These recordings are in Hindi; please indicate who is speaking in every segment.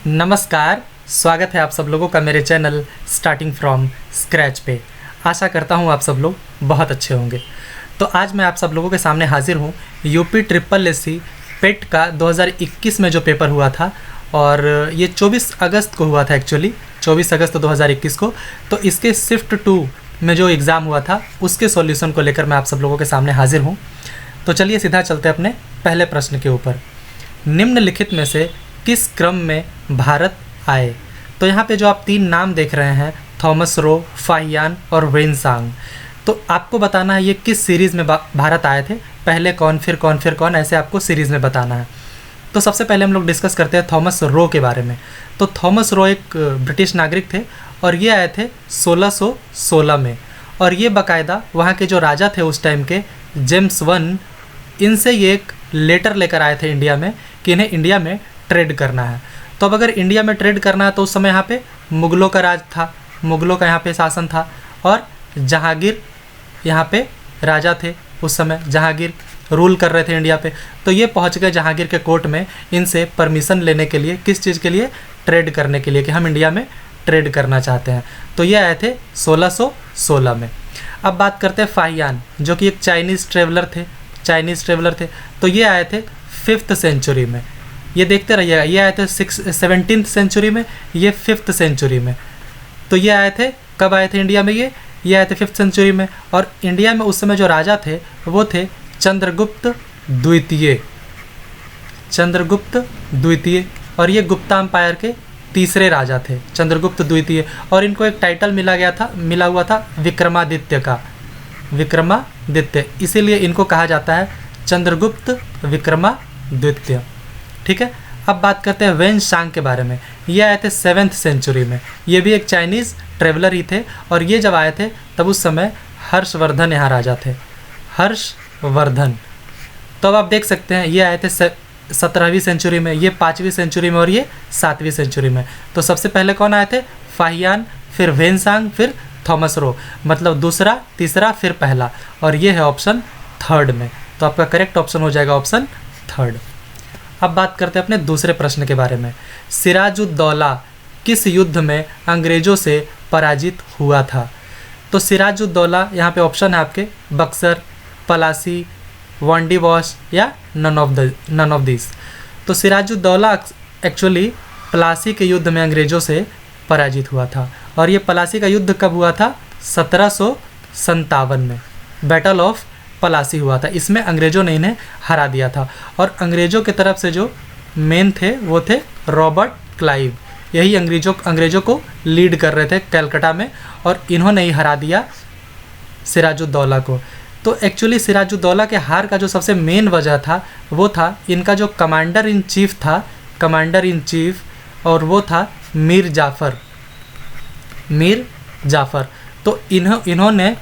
Speaker 1: नमस्कार, स्वागत है आप सब लोगों का मेरे चैनल स्टार्टिंग फ्रॉम स्क्रैच पे। आशा करता हूँ आप सब लोग बहुत अच्छे होंगे। तो आज मैं आप सब लोगों के सामने हाजिर हूँ यूपी ट्रिपल एससी पेट का 2021 में जो पेपर हुआ था, और ये 24 अगस्त को हुआ था। एक्चुअली 24 अगस्त 2021 को। तो इसके शिफ्ट 2 में जो एग्ज़ाम हुआ था उसके सॉल्यूशन को लेकर मैं आप सब लोगों के सामने हाजिर हूँ। तो चलिए सीधा चलते हैं अपने पहले प्रश्न के ऊपर। निम्नलिखित में से किस क्रम में भारत आए? तो यहाँ पे जो आप 3 नाम देख रहे हैं, थॉमस रो, फाहियान और वेनसांग, तो आपको बताना है ये किस सीरीज़ में भारत आए थे। पहले कौन, फिर कौन, फिर कौन, ऐसे आपको सीरीज़ में बताना है। तो सबसे पहले हम लोग डिस्कस करते हैं थॉमस रो के बारे में। तो थॉमस रो एक ब्रिटिश नागरिक थे और ये आए थे 1616 में। और ये बाकायदा वहाँ के जो राजा थे उस टाइम के, जेम्स वन, इनसे ये एक लेटर लेकर आए थे इंडिया में कि इन्हें इंडिया में ट्रेड करना है। तो अब अगर इंडिया में ट्रेड करना है तो उस समय यहाँ पे मुग़लों का राज था, मुग़लों का यहाँ पे शासन था, और जहांगीर यहाँ पे राजा थे उस समय। जहांगीर रूल कर रहे थे इंडिया पे। तो ये पहुँच गए जहांगीर के कोर्ट में इनसे परमिशन लेने के लिए, किस चीज़ के लिए? ट्रेड करने के लिए, कि हम इंडिया में ट्रेड करना चाहते हैं। तो ये आए थे 1616 में। अब बात करते हैं फाहियान, जो कि एक चाइनीज़ ट्रेवलर थे। तो ये आए थे 5th सेंचुरी में। ये देखते रहिएगा, ये आए थे 17th सेंचुरी में, ये 5th सेंचुरी में। तो ये आए थे, कब आए थे इंडिया में? ये आए थे 5th सेंचुरी में। और इंडिया में उस समय जो राजा थे वो थे चंद्रगुप्त द्वितीय। और ये गुप्ता अम्पायर के तीसरे राजा थे, चंद्रगुप्त द्वितीय। और इनको एक टाइटल मिला हुआ था विक्रमादित्य। इसीलिए इनको कहा जाता है चंद्रगुप्त विक्रमादित्य। ठीक है। अब बात करते हैं वेनसांग के बारे में। ये आए थे 7th सेंचुरी में। ये भी एक चाइनीज़ ट्रेवलर ही थे। और ये जब आए थे तब उस समय हर्षवर्धन यहाँ राजा थे, हर्षवर्धन। तो अब आप देख सकते हैं ये आए थे 17वीं सेंचुरी में, ये 5वीं सेंचुरी में, और ये 7वीं सेंचुरी में। तो सबसे पहले कौन आए थे? फाहियान, फिर वेनसांग, फिर थॉमस रो। मतलब दूसरा, तीसरा, फिर पहला। और ये है ऑप्शन 3rd में। तो आपका करेक्ट ऑप्शन हो जाएगा ऑप्शन 3rd। अब बात करते हैं अपने दूसरे प्रश्न के बारे में। सिराजुद्दौला किस युद्ध में अंग्रेज़ों से पराजित हुआ था? तो सिराजुद्दौला, यहाँ पे ऑप्शन है आपके बक्सर, पलासी, वांडीवॉश या नन ऑफ दिस। तो सिराजुद्दौला एक्चुअली पलासी के युद्ध में अंग्रेज़ों से पराजित हुआ था। और ये पलासी का युद्ध कब हुआ था? 1757 में बैटल ऑफ पलासी हुआ था। इसमें अंग्रेज़ों ने इन्हें हरा दिया था। और अंग्रेज़ों की तरफ से जो मेन थे वो थे रॉबर्ट क्लाइव। यही अंग्रेज़ों को लीड कर रहे थे कलकत्ता में, और इन्होंने ही हरा दिया सिराजुद्दौला को। तो एक्चुअली सिराजुद्दौला के हार का जो सबसे मेन वजह था वो था इनका जो कमांडर इन चीफ, और वो था मीर जाफ़र। तो इन्होंने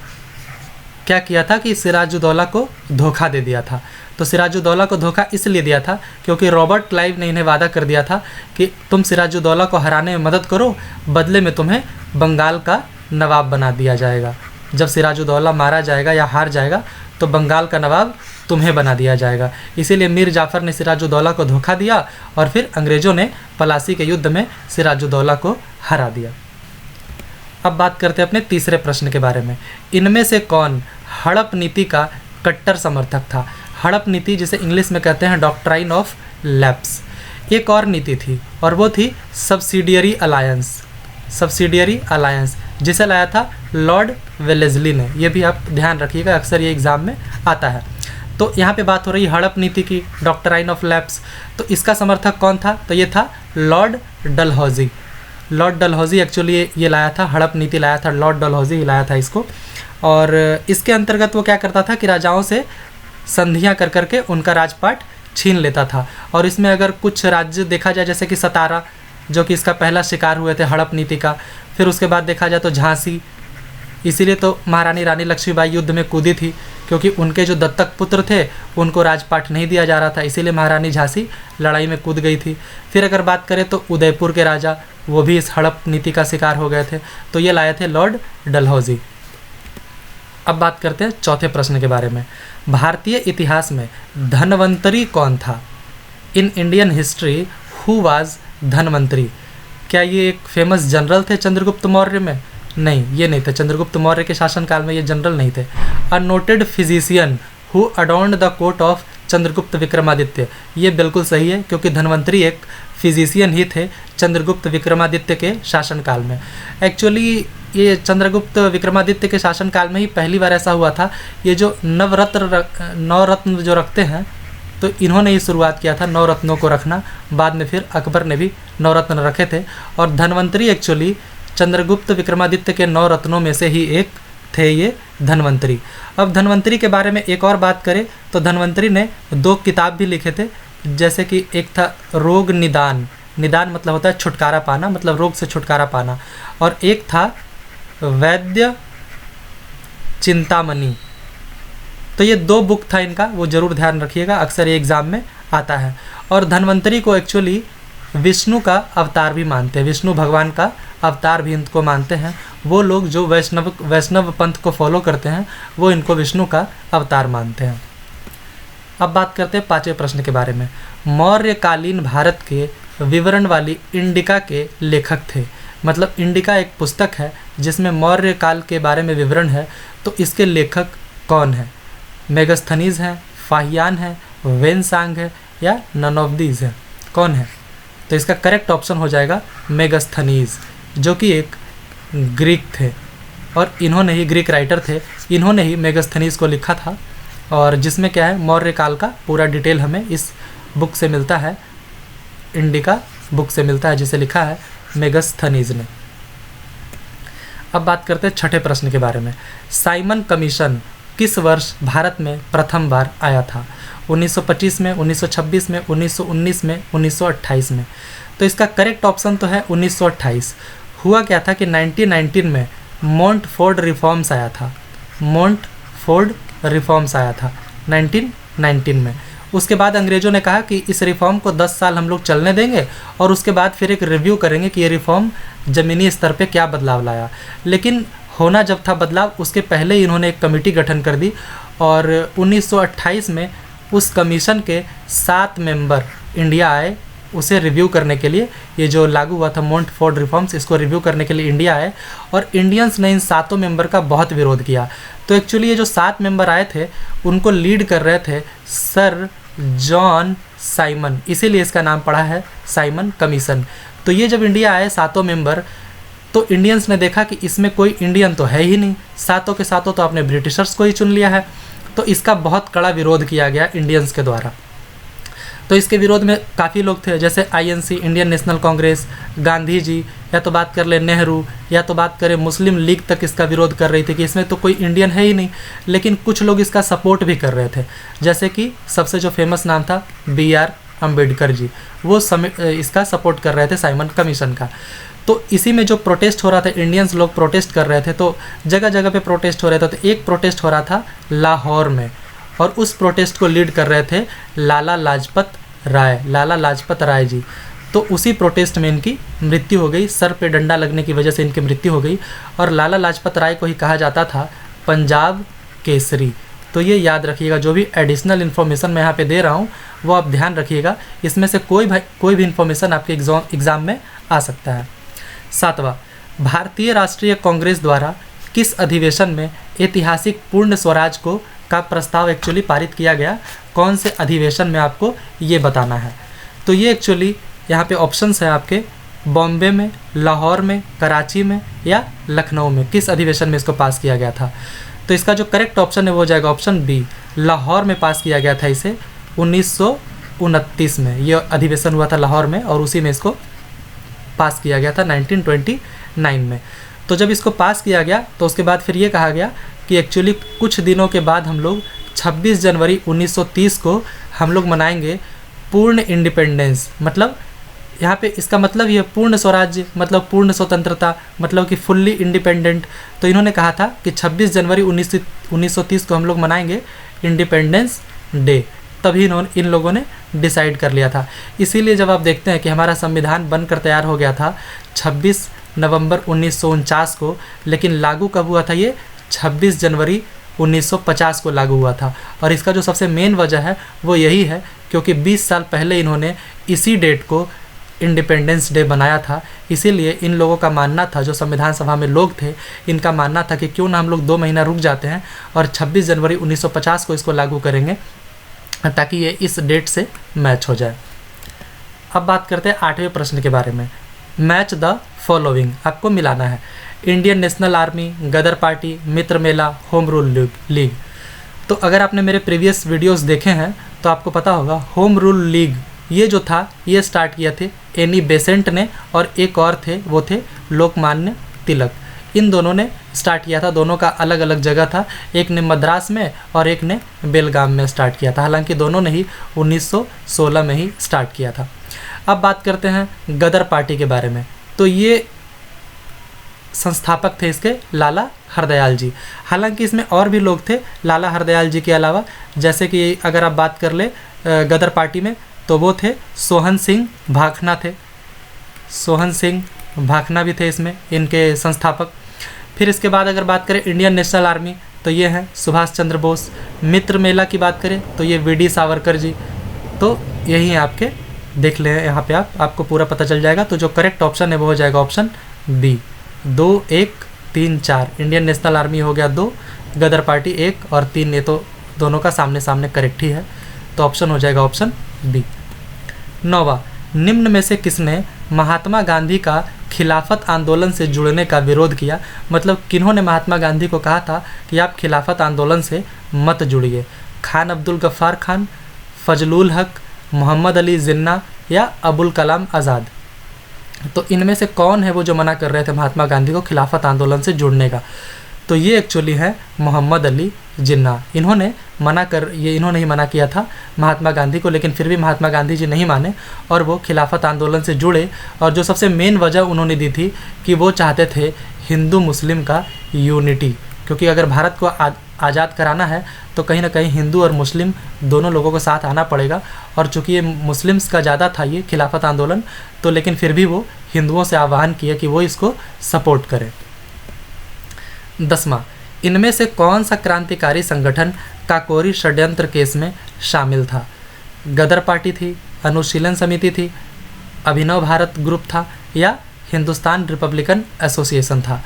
Speaker 1: क्या किया था कि सिराजुद्दौला को धोखा दे दिया था। तो सिराजुद्दौला को धोखा इसलिए दिया था क्योंकि रॉबर्ट क्लाइव ने इन्हें वादा कर दिया था कि तुम सिराजुद्दौला को हराने में मदद करो, बदले में तुम्हें बंगाल का नवाब बना दिया जाएगा। जब सिराजुद्दौला मारा जाएगा या हार जाएगा तो बंगाल का नवाब तुम्हें बना दिया जाएगा। इसीलिए मीर जाफ़र ने सिराजुद्दौला को धोखा दिया, और फिर अंग्रेज़ों ने पलासी के युद्ध में सिराजुद्दौला को हरा दिया। अब बात करते हैं अपने तीसरे प्रश्न के बारे में। इनमें से कौन हड़प नीति का कट्टर समर्थक था? हड़प नीति, जिसे इंग्लिश में कहते हैं डॉक्ट्राइन ऑफ लैप्स। एक और नीति थी, और वो थी सब्सिडियरी अलायंस, जिसे लाया था लॉर्ड वेलेस्ली ने। ये भी आप ध्यान रखिएगा, अक्सर ये एग्ज़ाम में आता है। तो यहाँ पे बात हो रही हड़प नीति की, डॉक्ट्राइन ऑफ लैप्स। तो इसका समर्थक कौन था? तो ये था लॉर्ड डलहौजी एक्चुअली ये लाया था, हड़प नीति लाया था, लॉर्ड डलहौजी ही लाया था इसको। और इसके अंतर्गत वो क्या करता था कि राजाओं से संधियां कर करके उनका राजपाट छीन लेता था। और इसमें अगर कुछ राज्य देखा जाए, जैसे कि सतारा, जो कि इसका पहला शिकार हुए थे हड़प नीति का। फिर उसके बाद देखा जाए तो झांसी, इसीलिए तो महारानी रानी लक्ष्मीबाई युद्ध में कूदी थी, क्योंकि उनके जो दत्तक पुत्र थे उनको राजपाट नहीं दिया जा रहा था, इसीलिए महारानी झांसी लड़ाई में कूद गई थी। फिर अगर बात करें तो उदयपुर के राजा, वो भी इस हड़प नीति का शिकार हो गए थे। तो ये लाए थे लॉर्ड डलहौजी। अब बात करते हैं चौथे प्रश्न के बारे में। भारतीय इतिहास में धनवंतरी कौन था? In Indian history who was Dhanvantari. क्या ये एक फेमस जनरल थे चंद्रगुप्त मौर्य में? नहीं, ये नहीं थे। चंद्रगुप्त मौर्य के शासनकाल में ये जनरल नहीं थे। A noted physician who adorned the court of Chandragupta Vikramaditya. ये बिल्कुल सही है, क्योंकि धनवंतरी एक फिजिशियन ही थे चंद्रगुप्त विक्रमादित्य के शासनकाल में। एक्चुअली ये चंद्रगुप्त विक्रमादित्य के शासनकाल में ही पहली बार ऐसा हुआ था। ये जो नवरत्न जो रखते हैं, तो इन्होंने ही शुरुआत किया था नवरत्नों को रखना। बाद में फिर अकबर ने भी नवरत्न रखे थे, और धनवंतरी एक्चुअली चंद्रगुप्त विक्रमादित्य के 9 रत्नों में से ही एक थे ये धनवंतरी। अब धनवंतरी के बारे में एक और बात करें तो धनवंतरी ने 2 किताब भी लिखे थे, जैसे कि एक था रोग निदान, निदान मतलब होता है छुटकारा पाना, मतलब रोग से छुटकारा पाना, और एक था वैद्य चिंतामणि। तो ये 2 बुक था इनका, वो ज़रूर ध्यान रखिएगा, अक्सर ये एग्ज़ाम में आता है। और धनवंतरी को एक्चुअली विष्णु का अवतार भी मानते हैं, विष्णु भगवान का अवतार भी इनको मानते हैं। वो लोग जो वैष्णव पंथ को फॉलो करते हैं, वो इनको विष्णु का अवतार मानते हैं। अब बात करते हैं 5वें प्रश्न के बारे में। मौर्यकालीन भारत के विवरण वाली इंडिका के लेखक थे। मतलब इंडिका एक पुस्तक है जिसमें मौर्य काल के बारे में विवरण है, तो इसके लेखक कौन है? मेगस्थनीज हैं, फाहियान है, वेनसांग है, या नन ऑफ दीज है? कौन है? तो इसका करेक्ट ऑप्शन हो जाएगा मेगस्थनीज, जो कि एक ग्रीक थे, और इन्होंने ही, ग्रीक राइटर थे, इन्होंने ही मेगस्थनीज को लिखा था। और जिसमें क्या है, मौर्य काल का पूरा डिटेल हमें इस बुक से मिलता है, इंडिका बुक से मिलता है, जिसे लिखा है मेगस्थनीज ने। अब बात करते हैं 6ठे प्रश्न के बारे में। साइमन कमीशन किस वर्ष भारत में प्रथम बार आया था? 1925 में, 1926 में, 1919 में, 1928 में? तो इसका करेक्ट ऑप्शन तो है 1928। हुआ क्या था कि 1919 में मोंटफोर्ड रिफॉर्म्स आया था, मोंटफोर्ड रिफॉर्म्स आया था 1919 में। उसके बाद अंग्रेज़ों ने कहा कि इस रिफॉर्म को 10 साल हम लोग चलने देंगे, और उसके बाद फिर एक रिव्यू करेंगे कि ये रिफॉर्म ज़मीनी स्तर पे क्या बदलाव लाया। लेकिन होना जब था बदलाव, उसके पहले ही इन्होंने एक कमेटी गठन कर दी, और 1928 में उस कमीशन के 7 मेंबर इंडिया आए उसे रिव्यू करने के लिए। ये जो लागू हुआ था मोंटफोर्ड रिफॉर्म्स, इसको रिव्यू करने के लिए इंडिया आए, और इंडियंस ने इन 7 मेंबर का बहुत विरोध किया। तो एक्चुअली ये जो 7 मेंबर आए थे, उनको लीड कर रहे थे सर जॉन साइमन, इसीलिए इसका नाम पड़ा है साइमन कमीशन। तो ये जब इंडिया आए 7 मेंबर, तो इंडियंस ने देखा कि इसमें कोई इंडियन तो है ही नहीं, 7 के 7 तो आपने ब्रिटिशर्स को ही चुन लिया है। तो इसका बहुत कड़ा विरोध किया गया इंडियंस के द्वारा। तो इसके विरोध में काफ़ी लोग थे, जैसे INC, Indian National Congress, Gandhi ji, या तो बात कर ले नेहरू, या तो बात करें मुस्लिम लीग तक इसका विरोध कर रही थी कि इसमें तो कोई इंडियन है ही नहीं। लेकिन कुछ लोग इसका सपोर्ट भी कर रहे थे, जैसे कि सबसे जो फेमस नाम था BR अम्बेडकर जी, वो इसका सपोर्ट कर रहे थे साइमन कमीशन का। तो इसी में जो प्रोटेस्ट हो रहा था, इंडियंस लोग प्रोटेस्ट कर रहे थे, तो जगह जगह पे प्रोटेस्ट हो रहे थे। तो एक प्रोटेस्ट हो रहा था लाहौर में, और उस प्रोटेस्ट को लीड कर रहे थे लाला लाजपत राय जी। तो उसी प्रोटेस्ट में इनकी मृत्यु हो गई, सर पे डंडा लगने की वजह से इनकी मृत्यु हो गई। और लाला लाजपत राय को ही कहा जाता था पंजाब केसरी। तो ये याद रखिएगा, जो भी एडिशनल इन्फॉर्मेशन मैं यहाँ पे दे रहा हूँ वो आप ध्यान रखिएगा, इसमें से कोई भी इन्फॉर्मेशन आपके एग्ज़ाम में आ सकता है। 7वां, भारतीय राष्ट्रीय कांग्रेस द्वारा किस अधिवेशन में ऐतिहासिक पूर्ण स्वराज का प्रस्ताव एक्चुअली पारित किया गया? कौन से अधिवेशन में, आपको ये बताना है। तो ये एक्चुअली यहाँ पे ऑप्शंस है आपके, बॉम्बे में, लाहौर में, कराची में, या लखनऊ में। किस अधिवेशन में इसको पास किया गया था? तो इसका जो करेक्ट ऑप्शन है वो हो जाएगा ऑप्शन बी, लाहौर में पास किया गया था इसे 1929 में। ये अधिवेशन हुआ था लाहौर में, और उसी में इसको पास किया गया था 1929 में। तो जब इसको पास किया गया, तो उसके बाद फिर ये कहा गया कि एक्चुअली कुछ दिनों के बाद हम लोग 26 जनवरी 1930 को हम लोग मनाएंगे पूर्ण इंडिपेंडेंस। मतलब यहाँ पे इसका मतलब ये पूर्ण स्वराज्य, मतलब पूर्ण स्वतंत्रता, मतलब कि फुल्ली इंडिपेंडेंट। तो इन्होंने कहा था कि 26 जनवरी 1930 को हम लोग मनाएंगे इंडिपेंडेंस डे, तभी इन लोगों ने डिसाइड कर लिया था। इसीलिए जब आप देखते हैं कि हमारा संविधान बनकर तैयार हो गया था 26 नवंबर 1949 को, लेकिन लागू कब हुआ था? ये 26 जनवरी 1950 को लागू हुआ था। और इसका जो सबसे मेन वजह है वो यही है, क्योंकि 20 साल पहले इन्होंने इसी डेट को इंडिपेंडेंस डे बनाया था। इसीलिए इन लोगों का मानना था, जो संविधान सभा में लोग थे, इनका मानना था कि क्यों ना हम लोग 2 महीना रुक जाते हैं और 26 जनवरी 1950 को इसको लागू करेंगे ताकि ये इस डेट से मैच हो जाए। अब बात करते हैं 8वें प्रश्न के बारे में। मैच द फॉलोइंग आपको मिलाना है। इंडियन नेशनल आर्मी, गदर पार्टी, मित्र मेला, होम रूल लीग। तो अगर आपने मेरे प्रीवियस वीडियोस देखे हैं तो आपको पता होगा होम रूल लीग ये जो था ये स्टार्ट किया थे एनी बेसेंट ने, और एक और थे वो थे लोकमान्य तिलक। इन दोनों ने स्टार्ट किया था। दोनों का अलग अलग जगह था, एक ने मद्रास में और एक ने बेलगाम में स्टार्ट किया था। हालांकि दोनों ने ही 1916 में ही स्टार्ट किया था। अब बात करते हैं गदर पार्टी के बारे में। तो ये संस्थापक थे इसके लाला हरदयाल जी। हालांकि इसमें और भी लोग थे लाला हरदयाल जी के अलावा, जैसे कि अगर आप बात कर ले गदर पार्टी में तो वो थे सोहन सिंह भाखना थे। सोहन सिंह भाखना भी थे इसमें इनके संस्थापक। फिर इसके बाद अगर बात करें इंडियन नेशनल आर्मी तो ये हैं सुभाष चंद्र बोस। मित्र मेला की बात करें तो ये वीडी सावरकर जी। तो यही है आपके, देख लें यहाँ पे आपको पूरा पता चल जाएगा। तो जो करेक्ट ऑप्शन है वो हो जाएगा option B. 2, 1, 3, 4 Indian National Army हो गया 2, गदर पार्टी 1 और 3, ये तो दोनों का सामने सामने करेक्ट ही है। तो ऑप्शन हो जाएगा ऑप्शन बी। 9वां, निम्न में से किसने महात्मा गांधी का खिलाफत आंदोलन से जुड़ने का विरोध किया? मतलब किन्होंने महात्मा गांधी को कहा था कि आप खिलाफत आंदोलन से मत जुड़िए? खान अब्दुल गफ्फार खान, फजलुल हक, मोहम्मद अली जिन्ना या अबुल कलाम आज़ाद। तो इनमें से कौन है वो जो मना कर रहे थे महात्मा गांधी को खिलाफत आंदोलन से जुड़ने का? तो ये एक्चुअली है मोहम्मद अली जिन्ना। इन्होंने ही मना किया था महात्मा गांधी को, लेकिन फिर भी महात्मा गांधी जी नहीं माने और वो खिलाफत आंदोलन से जुड़े। और जो सबसे मेन वजह उन्होंने दी थी कि वो चाहते थे हिंदू मुस्लिम का यूनिटी, क्योंकि अगर भारत को आज़ाद कराना है तो कहीं ना कहीं हिंदू और मुस्लिम दोनों लोगों को साथ आना पड़ेगा। और चूँकि ये मुस्लिम्स का ज़्यादा था ये खिलाफत आंदोलन, तो लेकिन फिर भी वो हिंदुओं से आह्वान किया कि वो इसको सपोर्ट करें। 10वां, इनमें से कौन सा क्रांतिकारी संगठन काकोरी षड्यंत्र केस में शामिल था? गदर पार्टी थी, अनुशीलन समिति थी, अभिनव भारत ग्रुप था या हिंदुस्तान रिपब्लिकन एसोसिएशन था?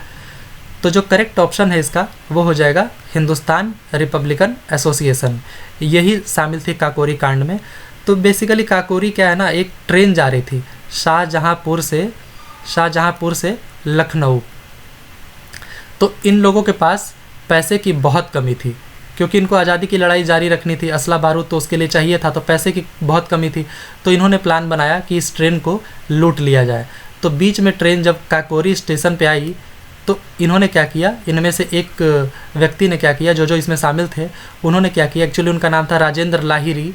Speaker 1: तो जो करेक्ट ऑप्शन है इसका वो हो जाएगा हिंदुस्तान रिपब्लिकन एसोसिएशन। यही शामिल थी काकोरी कांड में। तो बेसिकली काकोरी क्या है ना, एक ट्रेन जा रही थी शाहजहाँपुर से लखनऊ। तो इन लोगों के पास पैसे की बहुत कमी थी, क्योंकि इनको आज़ादी की लड़ाई जारी रखनी थी, असला बारूद तो उसके लिए चाहिए था, तो पैसे की बहुत कमी थी। तो इन्होंने प्लान बनाया कि इस ट्रेन को लूट लिया जाए। तो बीच में ट्रेन जब काकोरी स्टेशन पे आई तो इन्होंने क्या किया, इनमें से एक व्यक्ति ने क्या किया, जो इसमें शामिल थे उन्होंने क्या किया, एक्चुअली उनका नाम था राजेंद्र लाहिरी।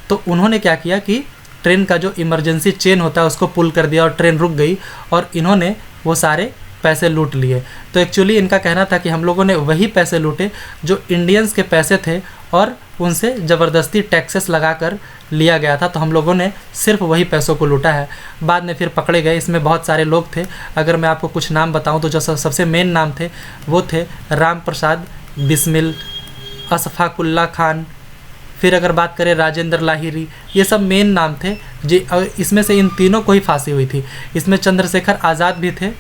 Speaker 1: तो उन्होंने क्या किया कि ट्रेन का जो इमरजेंसी चेन होता है उसको पुल कर दिया और ट्रेन रुक गई और इन्होंने वो सारे पैसे लूट लिए। तो एक्चुअली इनका कहना था कि हम लोगों ने वही पैसे लूटे जो इंडियंस के पैसे थे और उनसे ज़बरदस्ती टैक्सेस लगाकर लिया गया था, तो हम लोगों ने सिर्फ वही पैसों को लूटा है। बाद में फिर पकड़े गए। इसमें बहुत सारे लोग थे। अगर मैं आपको कुछ नाम बताऊं तो जो सबसे मेन नाम थे वो थे राम प्रसाद बिस्मिल, अशफाकुल्ला खान, फिर अगर बात करें राजेंद्र लाहिरी, ये सब मेन नाम थे जी। इसमें से इन तीनों को ही फांसी हुई थी। इसमें चंद्रशेखर आज़ाद भी थे।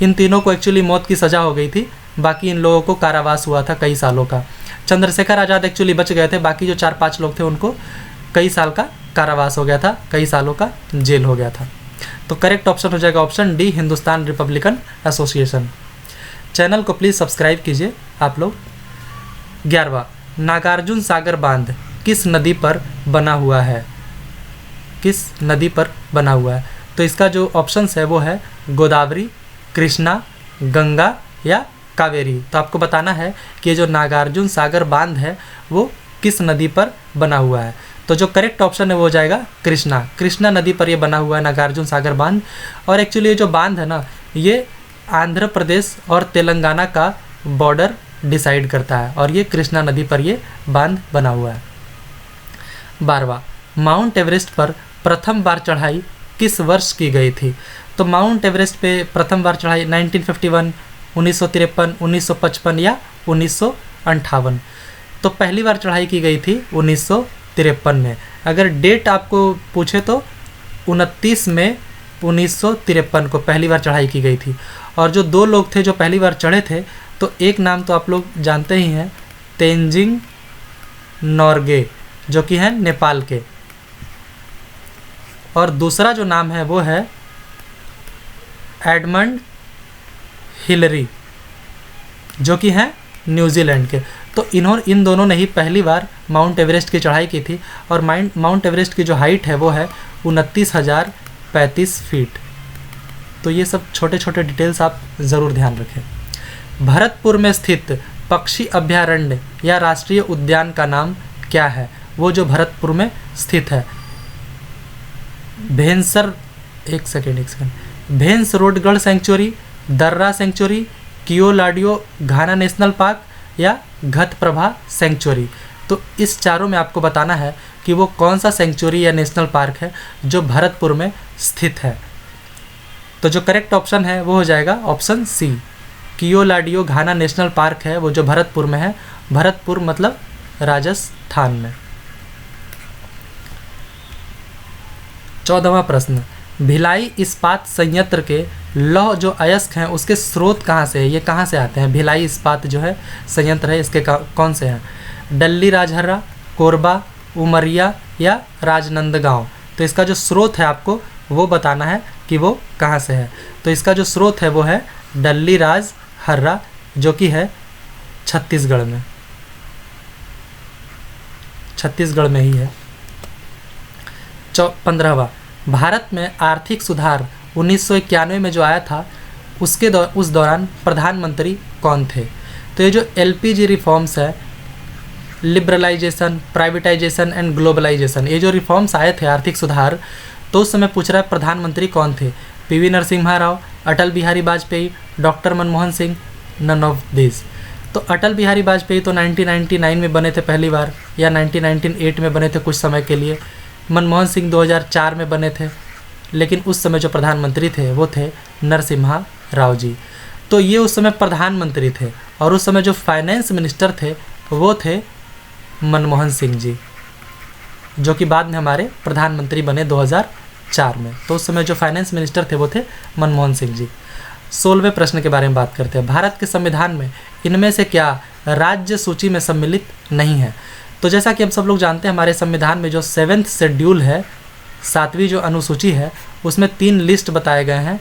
Speaker 1: इन तीनों को एक्चुअली मौत की सज़ा हो गई थी, बाकी इन लोगों को कारावास हुआ था कई सालों का। चंद्रशेखर आज़ाद एक्चुअली बच गए थे, बाकी जो 4-5 लोग थे उनको कई साल का कारावास हो गया था, कई सालों का जेल हो गया था। तो करेक्ट ऑप्शन हो जाएगा option D, Hindustan Republican association. Channel को प्लीज़ सब्सक्राइब कीजिए आप लोग। 11वां, नागार्जुन सागर बांध किस नदी पर बना हुआ है? किस नदी पर बना हुआ है? तो इसका जो ऑप्शंस है वो है गोदावरी, कृष्णा, गंगा या कावेरी। तो आपको बताना है कि ये जो नागार्जुन सागर बांध है वो किस नदी पर बना हुआ है। तो जो करेक्ट ऑप्शन है वो हो जाएगा कृष्णा नदी पर ये बना हुआ है नागार्जुन सागर बांध। और एक्चुअली ये जो बांध है ना, ये आंध्र प्रदेश और तेलंगाना का बॉर्डर डिसाइड करता है और ये कृष्णा नदी पर ये बांध बना हुआ है। 12वां, माउंट एवरेस्ट पर प्रथम बार चढ़ाई किस वर्ष की गई थी? तो माउंट एवरेस्ट पे प्रथम बार चढ़ाई 1951, 1953, 1955 या 1958। तो पहली बार चढ़ाई की गई थी 1953 में। अगर डेट आपको पूछे तो 29 मई 1953 को पहली बार चढ़ाई की गई थी। और जो 2 लोग थे जो पहली बार चढ़े थे, तो एक नाम तो आप लोग जानते ही हैं, तेंजिंग नोर्गे, जो कि हैं नेपाल के, और दूसरा जो नाम है वो है एडमंड हिलरी, जो कि हैं न्यूजीलैंड के। तो इन दोनों ने ही पहली बार माउंट एवरेस्ट की चढ़ाई की थी। और माउंट एवरेस्ट की जो हाइट है वो है 29,035 फीट। तो ये सब छोटे छोटे डिटेल्स आप ज़रूर ध्यान रखें। भरतपुर में स्थित पक्षी अभयारण्य या राष्ट्रीय उद्यान का नाम क्या है? वो जो भरतपुर में स्थित है, भेंसरोडगढ़ सेंचुरी, दर्रा सेंचुरी, कियोलाडियो घाना नेशनल पार्क या घतप्रभा सेंचुरी। तो इस चारों में आपको बताना है कि वो कौन सा सेंचुरी या नेशनल पार्क है जो भरतपुर में स्थित है। तो जो करेक्ट ऑप्शन है वो हो जाएगा ऑप्शन सी, कियोलाडियो घाना नेशनल पार्क है वो जो भरतपुर में है। भरतपुर मतलब राजस्थान में। 14वां प्रश्न, भिलाई इस्पात संयंत्र के लौह जो अयस्क हैं उसके स्रोत कहाँ से है? ये कहाँ से आते हैं? भिलाई इस्पात जो है संयंत्र है, इसके कौन से हैं? डल्ली राजहर्रा, कोरबा, उमरिया या राजनंदगांव। तो इसका जो स्रोत है आपको वो बताना है कि वो कहाँ से है। तो इसका जो स्रोत है वो है डल्ली राजहर्रा, जो कि है छत्तीसगढ़ में, छत्तीसगढ़ में ही है। 15वां, भारत में आर्थिक सुधार 1991 में जो आया था उस दौरान प्रधानमंत्री कौन थे? तो ये जो एलपीजी रिफॉर्म्स है, लिबरलाइजेशन, प्राइवेटाइजेशन एंड ग्लोबलाइजेशन, ये जो रिफॉर्म्स आए थे आर्थिक सुधार, तो उस समय पूछ रहा है प्रधानमंत्री कौन थे? PV Narasimha Rao, Atal Bihari Vajpayee, doctor Manmohan Singh, none of this. तो अटल बिहारी वाजपेयी तो 1999 में बने थे पहली बार, या 1998 में बने थे कुछ समय के लिए। मनमोहन सिंह 2004 में बने थे, लेकिन उस समय जो प्रधानमंत्री थे वो थे नरसिम्हा राव जी। तो ये उस समय प्रधानमंत्री थे, और उस समय जो फाइनेंस मिनिस्टर थे वो थे मनमोहन सिंह जी, जो कि बाद में हमारे प्रधानमंत्री बने 2004 में। तो उस समय जो फाइनेंस मिनिस्टर थे वो थे मनमोहन सिंह जी। 16वें प्रश्न के बारे में बात करते हैं। भारत के संविधान में इनमें से क्या राज्य सूची में सम्मिलित नहीं है? तो जैसा कि हम सब लोग जानते हैं, हमारे संविधान में जो 7th शेड्यूल है, 7वीं जो अनुसूची है, उसमें 3 लिस्ट बताए गए हैं।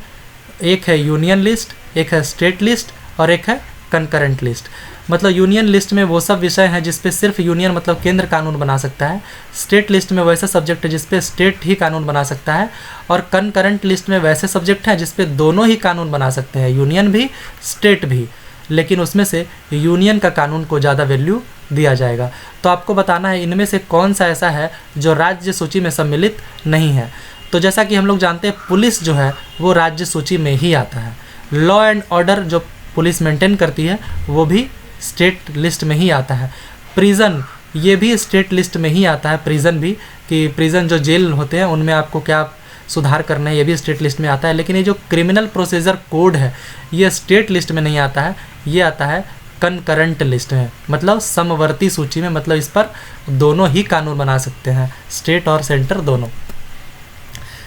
Speaker 1: एक है यूनियन लिस्ट, एक है स्टेट लिस्ट और एक है कंकरेंट लिस्ट। मतलब यूनियन लिस्ट में वो सब विषय हैं जिस पे सिर्फ यूनियन मतलब केंद्र कानून बना सकता है। स्टेट लिस्ट में वैसे सब्जेक्ट है जिस पे स्टेट ही कानून बना सकता है। और कंकरेंट लिस्ट में वैसे सब्जेक्ट हैं जिस पे दोनों ही कानून बना सकते हैं, यूनियन भी स्टेट भी, लेकिन उसमें से यूनियन का कानून को ज़्यादा वैल्यू दिया जाएगा। तो आपको बताना है इनमें से कौन सा ऐसा है जो राज्य सूची में सम्मिलित नहीं है। तो जैसा कि हम लोग जानते हैं, पुलिस जो है वो राज्य सूची में ही आता है। लॉ एंड ऑर्डर जो पुलिस मेंटेन करती है वो भी स्टेट लिस्ट में ही आता है। प्रिजन, ये भी स्टेट लिस्ट में ही आता है। प्रिजन भी, कि प्रिजन जो जेल होते हैं उनमें आपको क्या सुधार करना है, ये भी स्टेट लिस्ट में आता है। लेकिन ये जो क्रिमिनल प्रोसीजर कोड है ये स्टेट लिस्ट में नहीं आता है, ये आता है कंकरेंट लिस्ट में, मतलब समवर्ती सूची में। मतलब इस पर दोनों ही कानून बना सकते हैं, स्टेट और सेंटर दोनों।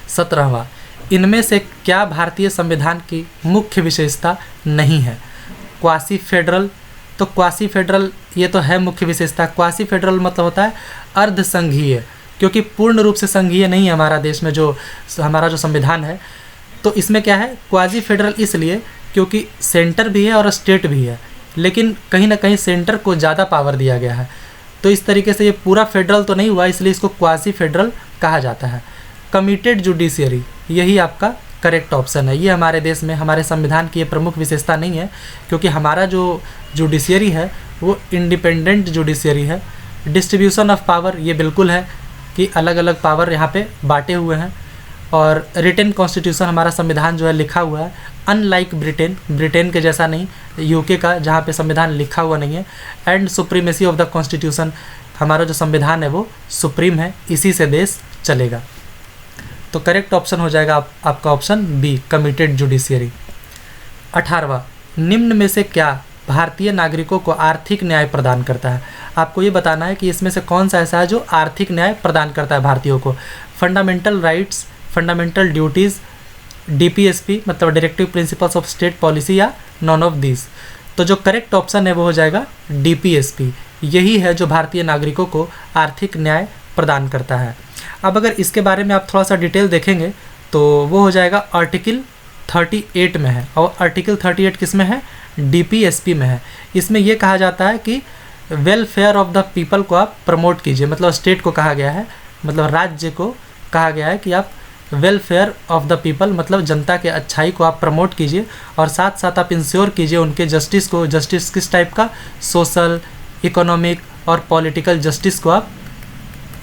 Speaker 1: 17वां, इनमें से क्या भारतीय संविधान की मुख्य विशेषता नहीं है? क्वासी फेडरल, तो क्वासी फेडरल ये तो है मुख्य विशेषता। क्वासी फेडरल मतलब होता है अर्ध संघीय, क्योंकि पूर्ण रूप से संघीय नहीं है हमारा देश में जो हमारा जो संविधान है। तो इसमें क्या है, क्वासी फेडरल इसलिए क्योंकि सेंटर भी है और स्टेट भी है, लेकिन कहीं ना कहीं सेंटर को ज़्यादा पावर दिया गया है। तो इस तरीके से ये पूरा फेडरल तो नहीं हुआ, इसलिए इसको क्वासी फेडरल कहा जाता है। कमिटेड जुडिशियरी, यही आपका करेक्ट ऑप्शन है। ये हमारे देश में हमारे संविधान की ये प्रमुख विशेषता नहीं है, क्योंकि हमारा जो जुडिशियरी है वो इंडिपेंडेंट जुडिशियरी है। डिस्ट्रीब्यूशन ऑफ पावर ये बिल्कुल है कि अलग अलग पावर यहाँ पे बांटे हुए हैं। और रिटन कॉन्स्टिट्यूशन हमारा संविधान जो है लिखा हुआ है, अनलाइक ब्रिटेन के जैसा नहीं, यूके का जहाँ पे संविधान लिखा हुआ नहीं है। And supremacy of the constitution, हमारा जो संविधान है वो सुप्रीम है, इसी से देश चलेगा। तो करेक्ट ऑप्शन हो जाएगा आपका ऑप्शन बी, कमिटेड जुडिशियरी। 18वां, निम्न में से क्या भारतीय नागरिकों को आर्थिक न्याय प्रदान करता है? आपको ये बताना है कि इसमें से कौन सा ऐसा है जो आर्थिक न्याय प्रदान करता है भारतीयों को। Fundamental rights fundamental duties, DPSP मतलब directive principles of state policy, या नॉन ऑफ दिस। तो जो करेक्ट ऑप्शन है वो हो जाएगा DPSP। यही है जो भारतीय नागरिकों को आर्थिक न्याय प्रदान करता है। अब अगर इसके बारे में आप थोड़ा सा डिटेल देखेंगे तो वो हो जाएगा आर्टिकल 38 में है, और आर्टिकल 38 किस में है? DPSP में है। इसमें ये कहा जाता है कि वेलफेयर ऑफ द पीपल को आप प्रमोट कीजिए, मतलब स्टेट को कहा गया है, मतलब राज्य को कहा गया है कि आप वेलफेयर ऑफ द पीपल मतलब जनता के अच्छाई को आप प्रमोट कीजिए, और साथ साथ आप इंश्योर कीजिए उनके जस्टिस को। जस्टिस किस टाइप का? सोशल, इकोनॉमिक और पॉलिटिकल जस्टिस को आप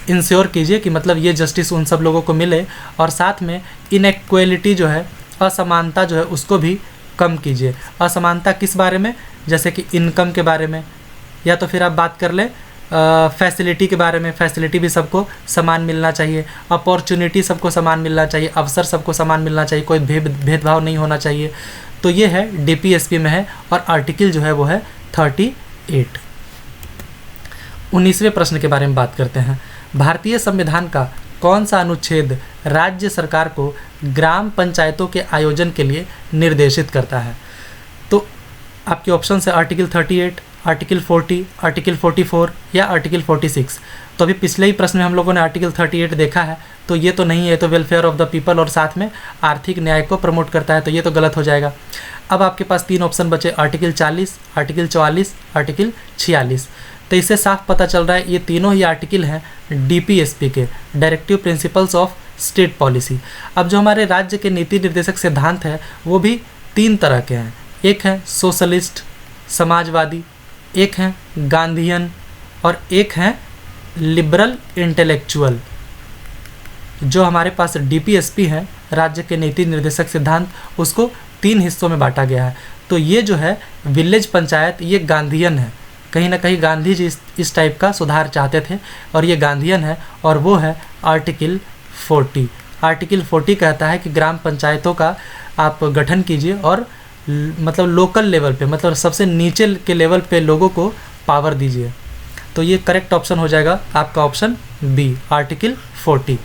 Speaker 1: इंश्योर कीजिए कि मतलब ये जस्टिस उन सब लोगों को मिले, और साथ में इनइक्वालिटी जो है, असमानता जो है, उसको भी कम कीजिए। असमानता किस बारे में? जैसे कि इनकम के बारे में, या तो फिर आप बात कर लें फैसिलिटी के बारे में। फैसिलिटी भी सबको समान मिलना चाहिए, अपॉर्चुनिटी सबको समान मिलना चाहिए, अवसर सबको समान मिलना चाहिए, कोई भेदभाव नहीं होना चाहिए। तो ये है DPSP में है, और आर्टिकल जो है वो है 38। 19वें प्रश्न के बारे में बात करते हैं। भारतीय संविधान का कौन सा अनुच्छेद राज्य सरकार को ग्राम पंचायतों के आयोजन के लिए निर्देशित करता है? तो आपके ऑप्शन है आर्टिकल 38, आर्टिकल 40, आर्टिकल 44 या आर्टिकल 46। तो अभी पिछले ही प्रश्न में हम लोगों ने आर्टिकल 38 देखा है, तो ये तो नहीं है, तो वेलफेयर ऑफ द पीपल और साथ में आर्थिक न्याय को प्रमोट करता है, तो ये तो गलत हो जाएगा। अब आपके पास 3 ऑप्शन बचे, आर्टिकल 40, आर्टिकल 44, आर्टिकल 46। तो इससे साफ पता चल रहा है ये तीनों ही आर्टिकल हैं DPSP के, directive principles of state policy. अब जो हमारे राज्य के नीति निर्देशक सिद्धांत है वो भी 3 तरह के हैं। एक है सोशलिस्ट समाजवादी, एक है गांधीयन, और एक है लिबरल इंटेलेक्चुअल। जो हमारे पास DPSP है, राज्य के नीति निर्देशक सिद्धांत, उसको 3 हिस्सों में बांटा गया है। तो ये जो है विलेज पंचायत, ये गांधीयन है। कहीं ना कहीं गांधी जी इस टाइप का सुधार चाहते थे, और ये गांधीयन है, और वो है आर्टिकल 40। आर्टिकल 40 कहता है कि ग्राम पंचायतों का आप गठन कीजिए, और मतलब लोकल लेवल पे, मतलब सबसे नीचे के लेवल पे लोगों को पावर दीजिए। तो ये करेक्ट ऑप्शन हो जाएगा आपका ऑप्शन बी, आर्टिकल 40।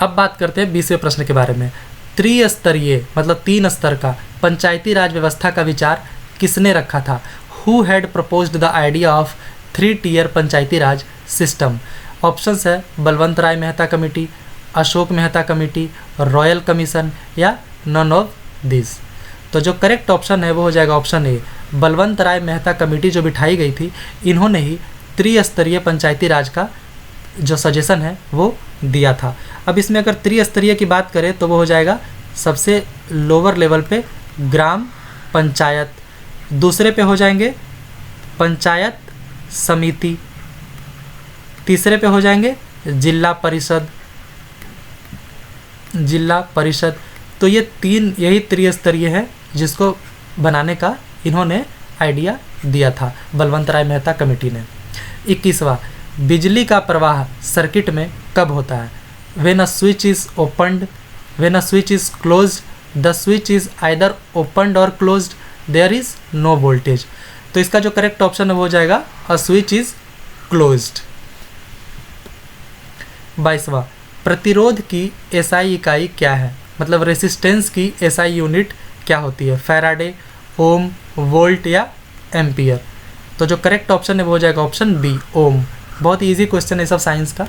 Speaker 1: अब बात करते हैं 20वें प्रश्न के बारे में। त्रिस्तरीय मतलब 3 स्तर का पंचायती राज व्यवस्था का विचार किसने रखा था? Who had proposed the idea of 3 tier panchayati raj system? Options है Balwant Rai Mehta committee, Ashok Mehta committee, royal commission, या नन ऑफ दिस। तो जो करेक्ट ऑप्शन है वो हो जाएगा option A, Balwant Rai Mehta committee जो बिठाई गई थी, इन्होंने ही त्रिस्तरीय पंचायती राज का जो सजेशन है वो दिया था। अब इसमें अगर त्रिस्तरीय की बात करें तो वो हो जाएगा सबसे लोअर लेवल पे ग्राम पंचायत, दूसरे पे हो जाएंगे पंचायत समिति, तीसरे पे हो जाएंगे जिला परिषद। तो ये 3 यही त्रिस्तरीय है जिसको बनाने का इन्होंने आइडिया दिया था बलवंत राय मेहता कमेटी ने। 21वां, बिजली का प्रवाह सर्किट में कब होता है? When a switch is opened, when a switch is closed, the switch is either opened और closed, there is no voltage. तो इसका जो करेक्ट ऑप्शन है वो हो जाएगा अ स्विच इज क्लोज्ड। 22वां, प्रतिरोध की एसआई इकाई क्या है? मतलब रेसिस्टेंस की एसआई यूनिट क्या होती है? फैराडे, ओम, वोल्ट या एम्पियर? तो जो करेक्ट ऑप्शन है वो हो जाएगा ऑप्शन बी, ओम। बहुत इजी क्वेश्चन है सब साइंस का।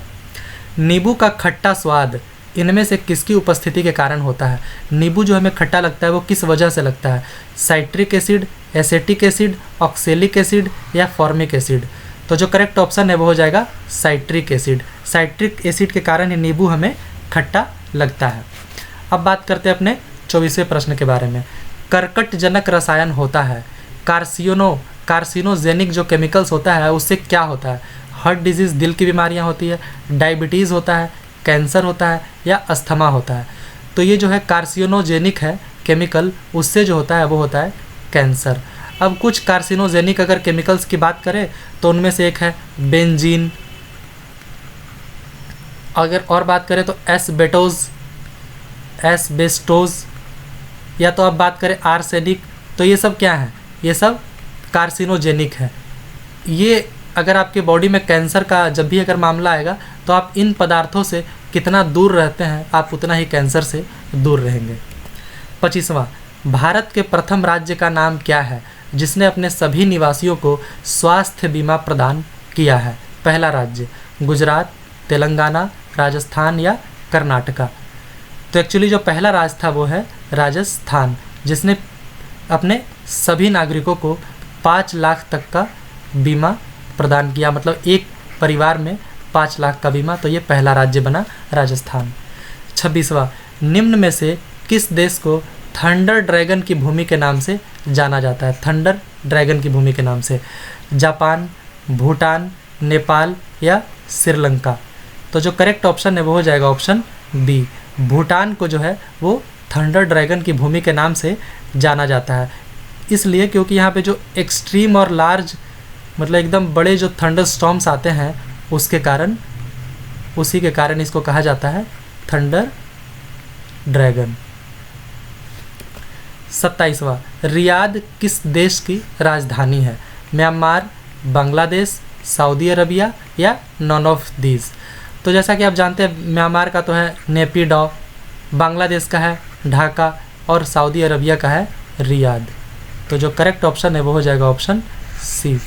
Speaker 1: नींबू का खट्टा स्वाद इनमें से किसकी उपस्थिति के कारण होता है? नींबू जो हमें खट्टा लगता है वो किस वजह से लगता है? Citric acid, acetic acid, oxalic acid या फॉर्मिक एसिड? तो जो करेक्ट ऑप्शन है वो हो जाएगा साइट्रिक एसिड। साइट्रिक एसिड के कारण ही नींबू हमें खट्टा लगता है। अब बात करते हैं अपने 24वें प्रश्न के बारे में। कर्कटजनक रसायन होता है, कार्सिनोजेनिक जो केमिकल्स होता है उससे क्या होता है? हार्ट डिजीज़, दिल की बीमारियां होती है, डायबिटीज़ होता है, कैंसर होता है या अस्थमा होता है? तो ये जो है कार्सिनोजेनिक है केमिकल, उससे जो होता है वो होता है कैंसर। अब कुछ कार्सिनोजेनिक अगर केमिकल्स की बात करें तो उनमें से एक है बेंजीन, अगर और बात करें तो एस्बेस्टोज, या तो आप बात करें आर्सेनिक। तो ये सब क्या है? ये सब कार्सिनोजेनिक है। ये अगर आपके बॉडी में कैंसर का जब भी अगर मामला आएगा तो आप इन पदार्थों से कितना दूर रहते हैं आप उतना ही कैंसर से दूर रहेंगे। 25वां, भारत के प्रथम राज्य का नाम क्या है जिसने अपने सभी निवासियों को स्वास्थ्य बीमा प्रदान किया है? पहला राज्य गुजरात, तेलंगाना, राजस्थान या कर्नाटका। तो एक्चुअली जो पहला राज्य था वो है राजस्थान, जिसने अपने सभी नागरिकों को 5 लाख तक का बीमा प्रदान किया, मतलब एक परिवार में 5 लाख का बीमा। तो ये पहला राज्य बना राजस्थान। 26वां, निम्न में से किस देश को थंडर ड्रैगन की भूमि के नाम से जाना जाता है? थंडर ड्रैगन की भूमि के नाम से जापान, भूटान, नेपाल या श्रीलंका। तो जो करेक्ट ऑप्शन है वो हो जाएगा ऑप्शन बी। भूटान को जो है वो थंडर ड्रैगन की भूमि के नाम से जाना जाता है, इसलिए क्योंकि यहाँ पे जो एक्सट्रीम और लार्ज मतलब एकदम बड़े जो थंडर स्टॉर्म्स आते हैं उसी के कारण इसको कहा जाता है थंडर ड्रैगन। 27वां, रियाद किस देश की राजधानी है? म्यांमार, बांग्लादेश, सऊदी अरबिया या नॉन ऑफ दीज। तो जैसा कि आप जानते हैं म्यांमार का तो है नेपिडॉ, बांग्लादेश का है ढाका और सऊदी अरबिया का है रियाद। तो जो करेक्ट ऑप्शन है वो हो जाएगा ऑप्शन सी।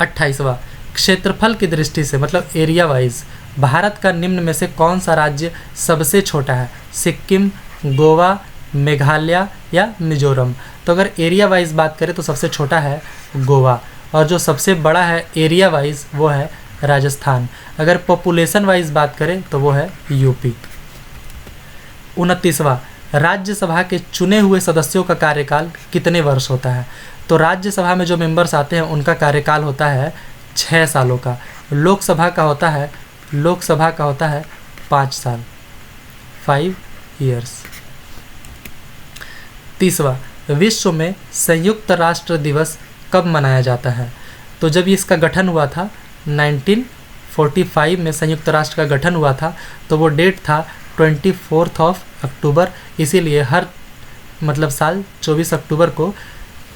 Speaker 1: 28वां, क्षेत्रफल की दृष्टि से मतलब एरिया वाइज भारत का निम्न में से कौन सा राज्य सबसे छोटा है? सिक्किम, गोवा, मेघालय या मिजोरम। तो अगर एरिया वाइज बात करें तो सबसे छोटा है गोवा, और जो सबसे बड़ा है एरिया वाइज वो है राजस्थान। अगर पॉपुलेशन वाइज बात करें तो वो है यूपी। 29वां, राज्यसभा के चुने हुए सदस्यों का कार्यकाल कितने वर्ष होता है? तो राज्यसभा में जो मेंबर्स आते हैं उनका कार्यकाल होता है 6 सालों का। लोकसभा का होता है 5 साल, 5 ईयर्स। 30वां, विश्व में संयुक्त राष्ट्र दिवस कब मनाया जाता है? तो जब इसका गठन हुआ था 1945 में संयुक्त राष्ट्र का गठन हुआ था, तो वो डेट था 24 अक्टूबर। इसीलिए हर मतलब साल 24 अक्टूबर को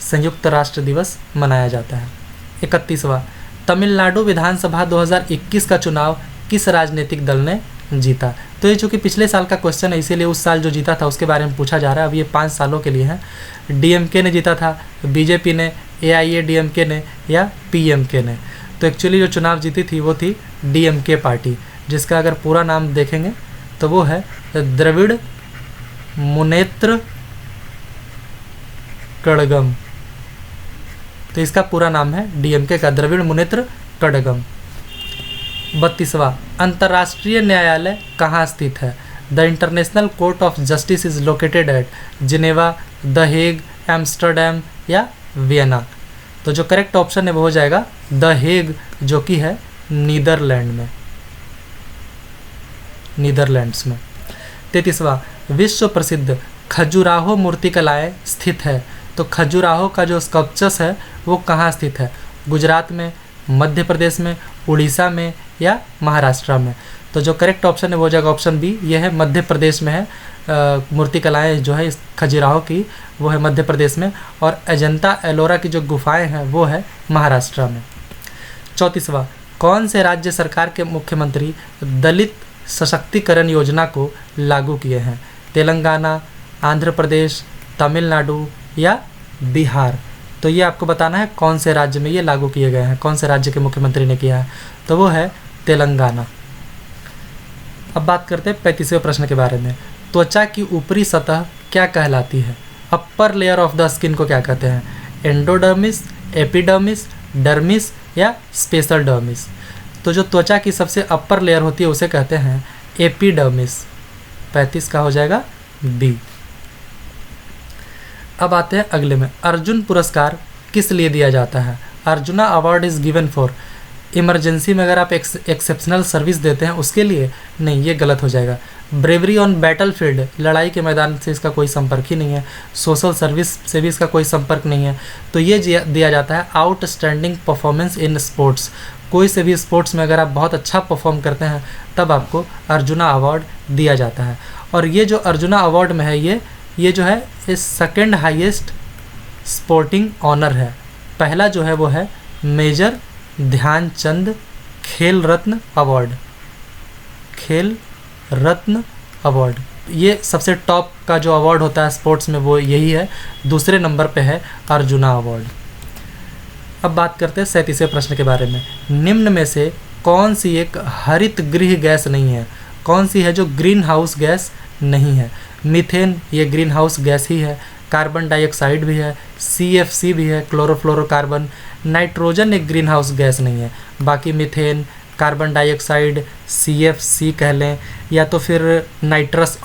Speaker 1: संयुक्त राष्ट्र दिवस मनाया जाता है। 31वां, तमिलनाडु विधानसभा 2021 का चुनाव किस राजनीतिक दल ने जीता? तो ये चूँकि पिछले साल का क्वेश्चन है इसीलिए उस साल जो जीता था उसके बारे में पूछा जा रहा है। अब ये 5 सालों के लिए है। डीएमके ने जीता था, बीजेपी ने, एआईएडीएमके ने या पीएमके ने। तो एक्चुअली जो चुनाव जीती थी वो थी डीएमके पार्टी, जिसका अगर पूरा नाम देखेंगे तो वो है द्रविड़ मुनेत्र कड़गम। तो इसका पूरा नाम है डीएमके का द्रविड़ मुनेत्र कड़गम। 32वां, अंतर्राष्ट्रीय न्यायालय कहाँ स्थित है? The international court of justice is located at Geneva, the Hague, Amsterdam या वियना। तो जो करेक्ट ऑप्शन है वो हो जाएगा द हेग, जो कि है नीदरलैंड्स में। 33वां, विश्व प्रसिद्ध खजुराहो मूर्तिकलाएं स्थित है। तो खजुराहो का जो स्कल्पचर्स है वो कहाँ स्थित है? गुजरात में, मध्य प्रदेश में, उड़ीसा में या महाराष्ट्र में। तो जो करेक्ट ऑप्शन है वो हो जाएगा ऑप्शन बी, ये है मध्य प्रदेश में है। मूर्तिकलाएं जो है इस खजुराहो की वो है मध्य प्रदेश में, और अजंता एलोरा की जो गुफाएं हैं वो है महाराष्ट्र में। 34वां, कौन से राज्य सरकार के मुख्यमंत्री दलित सशक्तिकरण योजना को लागू किए हैं? तेलंगाना, आंध्र प्रदेश, तमिलनाडु या बिहार। तो ये आपको बताना है कौन से राज्य में ये लागू किए गए हैं, कौन से राज्य के मुख्यमंत्री ने किया है। तो वो है तेलंगाना। अब बात करते हैं 35वें प्रश्न के बारे में। त्वचा की ऊपरी सतह क्या कहलाती है? Upper layer of the skin को क्या कहते हैं? एंडोडर्मिस, एपिडर्मिस, डर्मिस या स्पेशल डर्मिस। तो जो त्वचा की सबसे अपर लेयर होती है उसे कहते हैं एपिडर्मिस। 35 का हो जाएगा बी। अब आते हैं अगले में, अर्जुन पुरस्कार किस लिए दिया जाता है? Arjuna award is given for, emergency में अगर आप एक्सेप्शनल सर्विस देते हैं उसके लिए नहीं, ये गलत हो जाएगा। ब्रेवरी ऑन बैटलफील्ड, लड़ाई के मैदान से इसका कोई संपर्क ही नहीं है। सोशल सर्विस से भी इसका कोई संपर्क नहीं है। तो ये दिया जाता है आउटस्टैंडिंग परफॉर्मेंस इन स्पोर्ट्स, कोई से भी स्पोर्ट्स में अगर आप बहुत अच्छा परफॉर्म करते हैं तब आपको अर्जुना अवार्ड दिया जाता है। और ये जो अर्जुना अवार्ड में है ये जो है इस सेकेंड हाईएस्ट स्पोर्टिंग ऑनर है। पहला जो है वो है मेजर ध्यानचंद खेल रत्न अवार्ड। खेल रत्न अवार्ड। ये सबसे टॉप का जो अवार्ड होता है स्पोर्ट्स में वो यही है। दूसरे नंबर पे है अर्जुना अवार्ड। अब बात करते हैं 37वें प्रश्न के बारे में। निम्न में से कौन सी एक हरित गृह गैस नहीं है? कौन सी है जो ग्रीन हाउस गैस नहीं है? मीथेन ये ग्रीन हाउस गैस ही है। कार्बन डाइऑक्साइड भी है, CFC भी है, क्लोरोफ्लोरोकार्बन। नाइट्रोजन एक ग्रीन हाउस गैस नहीं है। बाकी मीथेन, कार्बन डाइऑक्साइड, CFC कह लें, या तो फिर नाइट्रस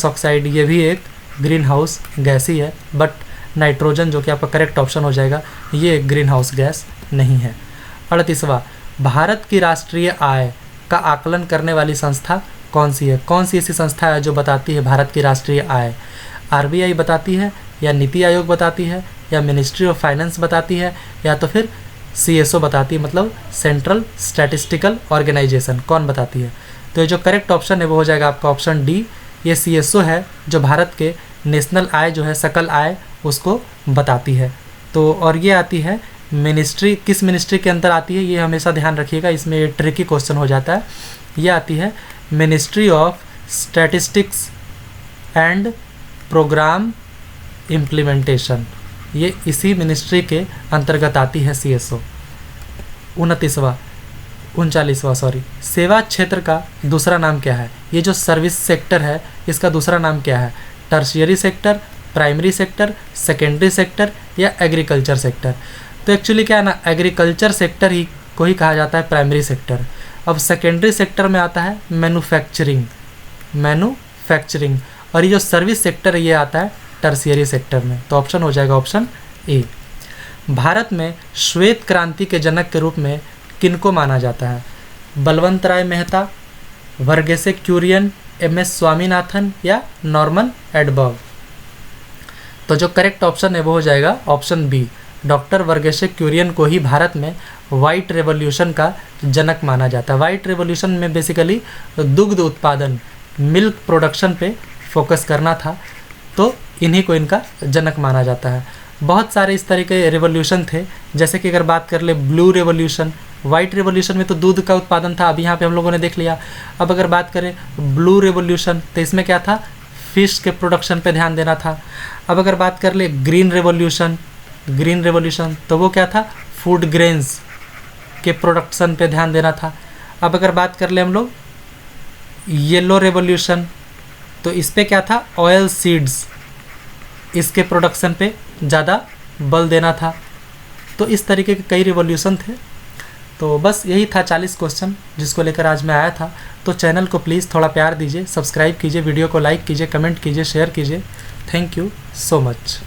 Speaker 1: ऑक्साइड ये भी एक ग्रीन हाउस गैस ही है। बट नाइट्रोजन जो कि आपका करेक्ट ऑप्शन हो जाएगा, ये एक ग्रीन हाउस गैस नहीं है। 38वां, भारत की राष्ट्रीय आय का आकलन करने वाली संस्था कौन सी है? कौन सी ऐसी संस्था है जो बताती है भारत की राष्ट्रीय आय? RBI बताती है, या नीति आयोग बताती है, या मिनिस्ट्री ऑफ फाइनेंस बताती है, या तो फिर CSO बताती है, मतलब सेंट्रल स्टैटिस्टिकल ऑर्गेनाइजेशन। कौन बताती है? तो ये जो करेक्ट ऑप्शन है वो हो जाएगा आपका ऑप्शन डी। ये CSO है जो भारत के नेशनल आय जो है, सकल आय, उसको बताती है। तो और ये आती है मिनिस्ट्री, किस मिनिस्ट्री के अंदर आती है ये हमेशा ध्यान रखिएगा, इसमें ये ट्रिकी क्वेश्चन हो जाता है। ये आती है ministry of statistics and programme implementation. ये इसी मिनिस्ट्री के अंतर्गत आती है CSO। 39वां सेवा क्षेत्र का दूसरा नाम क्या है? ये जो सर्विस सेक्टर है इसका दूसरा नाम क्या है? Tertiary sector, primary sector, secondary sector, या एग्रीकल्चर सेक्टर? तो एक्चुअली क्या है ना, एग्रीकल्चर सेक्टर ही को ही कहा जाता है प्राइमरी सेक्टर। अब सेकेंडरी सेक्टर में आता है मैन्युफैक्चरिंग, और ये जो सर्विस सेक्टर है ये आता है टर्शियरी सेक्टर में। तो ऑप्शन हो जाएगा ऑप्शन ए। भारत में श्वेत क्रांति के जनक के रूप में किनको माना जाता है? बलवंत राय मेहता, वर्गीसे क्यूरियन, MS स्वामीनाथन, या नॉर्मन एडबर्ग? तो जो करेक्ट ऑप्शन है वो हो जाएगा ऑप्शन बी। डॉक्टर वर्गीसे क्यूरियन को ही भारत में वाइट रेवोल्यूशन का जनक माना जाता है। वाइट रेवोल्यूशन में बेसिकली दुग्ध उत्पादन, मिल्क प्रोडक्शन पे फोकस करना था, तो इन्हीं को इनका जनक माना जाता है। बहुत सारे इस तरह के रेवोल्यूशन थे, जैसे कि अगर बात कर ले ब्लू रेवोल्यूशन, वाइट रेवोल्यूशन में तो दूध का उत्पादन था, अभी यहाँ पे हम लोगों ने देख लिया। अब अगर बात करें ब्लू रेवोल्यूशन, तो इसमें क्या था, फिश के प्रोडक्शन पे ध्यान देना था। अब अगर बात कर ले ग्रीन रेवोल्यूशन, तो वो क्या था, फूड ग्रेन्स के प्रोडक्शन पे ध्यान देना था। अब अगर बात कर ले हम लोग येलो रेवोल्यूशन, तो इस पे क्या था, ऑयल सीड्स, इसके प्रोडक्शन पे ज़्यादा बल देना था। तो इस तरीके के कई रिवॉल्यूशन थे। तो बस यही था 40 क्वेश्चन जिसको लेकर आज मैं आया था। तो चैनल को प्लीज़ थोड़ा प्यार दीजिए, सब्सक्राइब कीजिए, वीडियो को लाइक कीजिए, कमेंट कीजिए, शेयर कीजिए। Thank you so much.